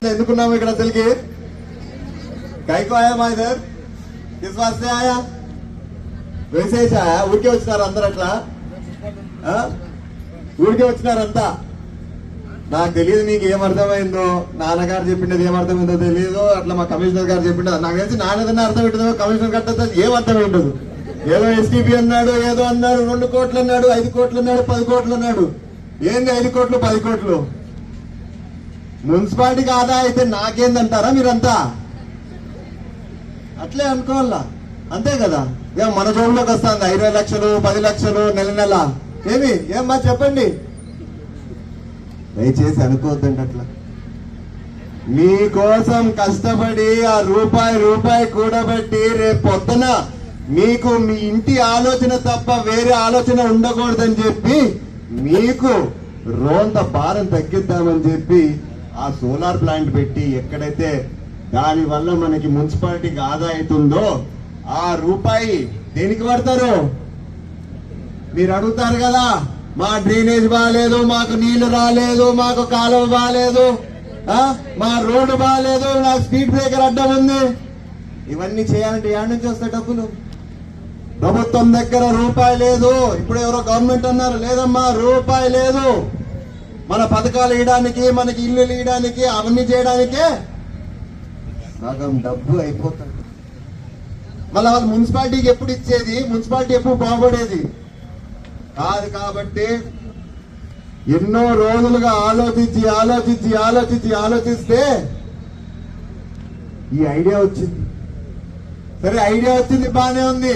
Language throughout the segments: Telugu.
ఎందుకున్నాము ఇక్కడ అసలుకి కైకో ఆయా మా ఇద్దరు किस वास्ते आया वैसे ही आया ఊరికే వచ్చినారు అందరు అట్లా ఊరికే వచ్చినారంతా నాకు తెలియదు మీకు ఏమర్థమైందో నాన్నగారు చెప్పిండేది ఏమర్థమైందో తెలియదు అట్లా మా కమిషనర్ గారు చెప్పిండదు నాకు తెలిసి నాన్నదన్నా అర్థం పెట్టదో కమిషనర్ గారు ఏం అర్థం ఉండదు ఏదో ఎస్టీపీ అన్నాడు ఏదో అన్నాడు 2 కోట్లు అన్నాడు 5 కోట్లు అన్నాడు 10 కోట్లు అన్నాడు ఏంది 5 కోట్లు 10 కోట్లు మున్సిపాలిటీకి ఆదా అయితే నాకేందంటారా మీరంతా అట్లే అనుకోవాలా అంతే కదా ఏం మన జోబులోకి వస్తుంది 20 లక్షలు 10 లక్షలు నెల ఏమ్మా చెప్పండి దయచేసి అనుకోవద్దండి అట్లా మీకోసం కష్టపడి ఆ రూపాయి కూడబెట్టి రేపు పొద్దున మీకు మీ ఇంటి ఆలోచన తప్ప వేరే ఆలోచన ఉండకూడదని చెప్పి మీకు రోంత భారం తగ్గిద్దామని చెప్పి ఆ సోలార్ ప్లాంట్ పెట్టి ఎక్కడైతే దాని వల్ల మనకి మున్సిపాలిటీకి ఆదా అవుతుందో ఆ రూపాయి దేనికి పడతారు మీరు అడుగుతారు కదా మా డ్రైనేజ్ బాగాలేదు మాకు నీళ్లు రాలేదు మాకు కాలువ బాగాలేదు మా రోడ్డు బాగాలేదు నాకు స్పీడ్ బ్రేకర్ అడ్డం ఉంది ఇవన్నీ చేయాలంటే ఏడు నుంచి వస్తాయి డబ్బులు ప్రభుత్వం దగ్గర రూపాయి లేదు ఇప్పుడు ఎవరో గవర్నమెంట్ అన్నారు లేదమ్మా రూపాయి లేదు మన పథకాలు ఇవ్వడానికి మనకి ఇల్లు ఇవ్వడానికి అవన్నీ చేయడానికే సగం డబ్బు అయిపోతుంది మళ్ళీ వాళ్ళు మున్సిపాలిటీకి ఎప్పుడు ఇచ్చేది మున్సిపాలిటీ ఎప్పుడు బాగుపడేది కాదు కాబట్టి ఎన్నో రోజులుగా ఆలోచిస్తే ఈ ఐడియా వచ్చింది సరే ఐడియా వచ్చింది బానే ఉంది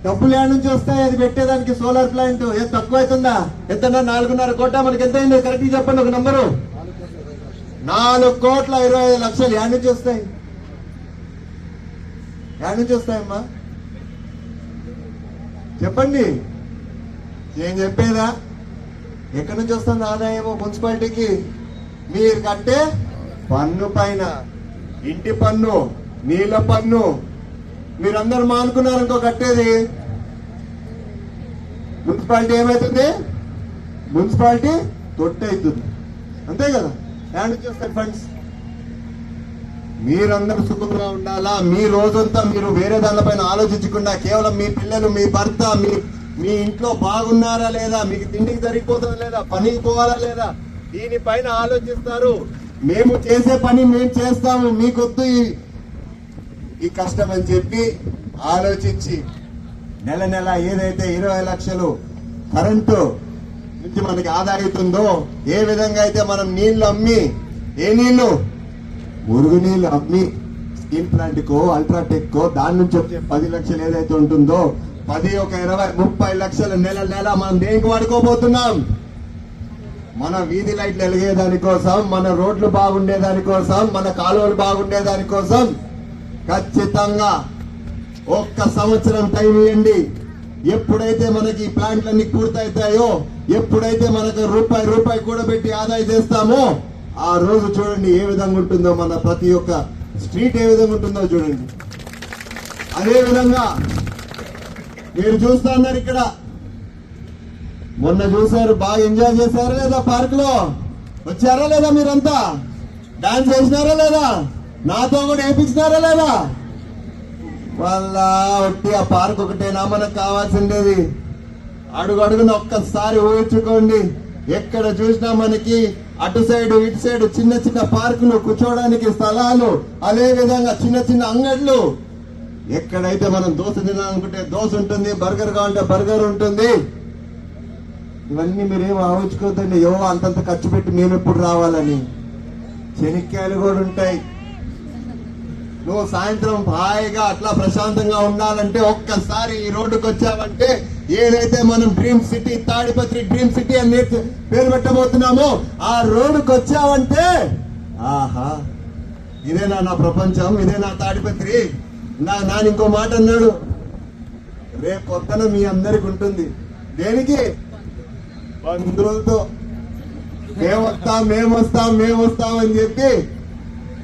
డబ్బులు ఏడు నుంచి వస్తాయి అది పెట్టేదానికి సోలార్ ప్లాంట్ ఏం తక్కువ అవుతుందా ఎంత 4.5 కోట్ల మనకి ఎంత అయింది కరెక్ట్ చెప్పండి ఒక నంబరు 4,25,00,000 ఏడు నుంచి వస్తాయి ఏడు నుంచి వస్తాయమ్మా చెప్పండి ఏం చెప్పేదా ఎక్కడి నుంచి వస్తుంది ఆదాయమో మున్సిపాలిటీకి మీరు కట్టే పన్ను పైన ఇంటి పన్ను నీళ్ల పన్ను మీరందరూ మానుకున్నారు ఇంకో కట్టేది మున్సిపాలిటీ ఏమవుతుంది మున్సిపాలిటీ తొట్టి అవుతుంది అంతే కదా ఏడు నుంచి వస్తాయి ఫండ్స్ మీరందరూ సుఖంగా ఉండాలా మీ రోజంతా మీరు వేరే దానిపైన ఆలోచించకుండా కేవలం మీ పిల్లలు మీ భర్త మీ ఇంట్లో బాగున్నారా లేదా మీకు తిండికి సరిపోతుందా లేదా పనికి పోవాలా లేదా దీనిపైన ఆలోచిస్తారు మేము చేసే పని మేము చేస్తాము మీకొద్దు ఈ కష్టం అని చెప్పి ఆలోచించి నెల ఏదైతే 20 లక్షలు కరెంటు నుంచి మనకి ఆదా అవుతుందో ఏ విధంగా అయితే మనం నీళ్లు అమ్మి ఏ నీళ్లు మురుగు నీళ్లు అమ్మి స్టీల్ ప్లాంట్ కో అల్ట్రాటెక్ కో దాని నుంచి వచ్చే 10 లక్షలు ఏదైతే ఉంటుందో 10 ఒక 20-30 లక్షలు నెల మనం దేనికి వాడుకోబోతున్నాం మన వీధి లైట్లు వెలిగేదానికోసం మన రోడ్లు బాగుండేదానికోసం మన కాలువలు బాగుండేదానికోసం ఖచ్చితంగా 1 సంవత్సరం టైం ఇవ్వండి ఎప్పుడైతే మనకి ప్లాంట్లన్నీ పూర్తవుతాయో ఎప్పుడైతే మనకు రూపాయి కూడబెట్టి ఆదాయం చేస్తామో ఆ రోజు చూడండి ఏ విధంగా ఉంటుందో మన ప్రతి ఒక్క స్ట్రీట్ ఏ విధంగా ఉంటుందో చూడండి అదే విధంగా మీరు చూస్తున్నారు ఇక్కడ మొన్న చూసారు బాగా ఎంజాయ్ చేశారా లేదా పార్క్ లో వచ్చారా లేదా మీరంతా డాన్స్ చేసినారా లేదా నాతో కూడా వేయించినారా లేదా వాళ్ళ ఒట్టి ఆ పార్క్ ఒకటేనా మనకు కావాల్సిండేది అడుగున ఒక్కసారి ఊహించుకోండి ఎక్కడ చూసినా మనకి అటు సైడ్ ఇటు సైడ్ చిన్న పార్కులు కూర్చోడానికి స్థలాలు అదే విధంగా చిన్న అంగడ్లు ఎక్కడైతే మనం దోశ తినాలనుకుంటే దోశ ఉంటుంది బర్గర్ కావాలంటే బర్గర్ ఉంటుంది ఇవన్నీ మీరేం ఆలోచుకోవద్దండి అంతంత ఖర్చు పెట్టి మేము ఎప్పుడు రావాలని చెనిక్కాయలు కూడా ఉంటాయి నువ్వు సాయంత్రం హాయిగా అట్లా ప్రశాంతంగా ఉండాలంటే ఒక్కసారి ఈ రోడ్డుకు వచ్చావంటే ఏదైతే మనం dream city Tadipatri dream city అని పేరు పెట్టబోతున్నామో ఆ రోడ్డుకు వచ్చావంటే ఆహా ఇదేనా నా ప్రపంచం, ఇదే నా తాడిపత్రి. నాన్న ఇంకో మాట అన్నాడు, రేపు పొద్దున మీ అందరికి ఉంటుంది. దేనికి? బంధువులతో మేమొస్తాం అని చెప్పి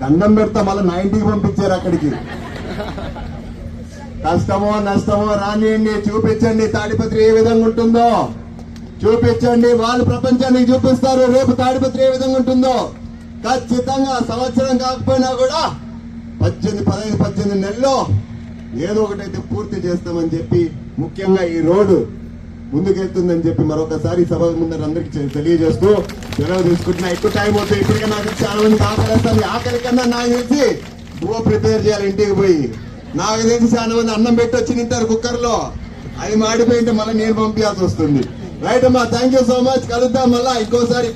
దండం పెడతా మళ్ళీ 90కి పంపించారు అక్కడికి. కష్టమో నష్టమో రానియండి, చూపించండి తాడిపత్రి ఏ విధంగా ఉంటుందో చూపించండి. వాళ్ళు ప్రపంచానికి చూపిస్తారు రేపు తాడిపత్రి ఏ విధంగా ఉంటుందో. ఖచ్చితంగా సంవత్సరం కాకపోయినా కూడా 18 నెలల్లో ఏదో ఒకటైతే పూర్తి చేస్తామని చెప్పి, ముఖ్యంగా ఈ రోడ్డు ముందుకెళ్తుందని చెప్పి మరొకసారి సభ ముందర అందరికి తెలియజేస్తూ సెలవు తీసుకుంటున్నా. ఎక్కువ టైం అవుతుంది. ఇప్పటికే నాకు చాలా మందికి ఆకలిస్తుంది. ఆకలి కన్నా నాకు తెలిసి ప్రిపేర్ చేయాలి ఇంటికి పోయి. నాకు తెలిసి చాలా మంది అన్నం పెట్టి వచ్చి నింటారు కుక్కర్ లో, అది మాడిపోయింటే మళ్ళీ నేను పంపించాల్సి వస్తుంది. రైట్ అమ్మా, థ్యాంక్ యూ సో మచ్. కలుద్దాం మళ్ళా ఇంకోసారి.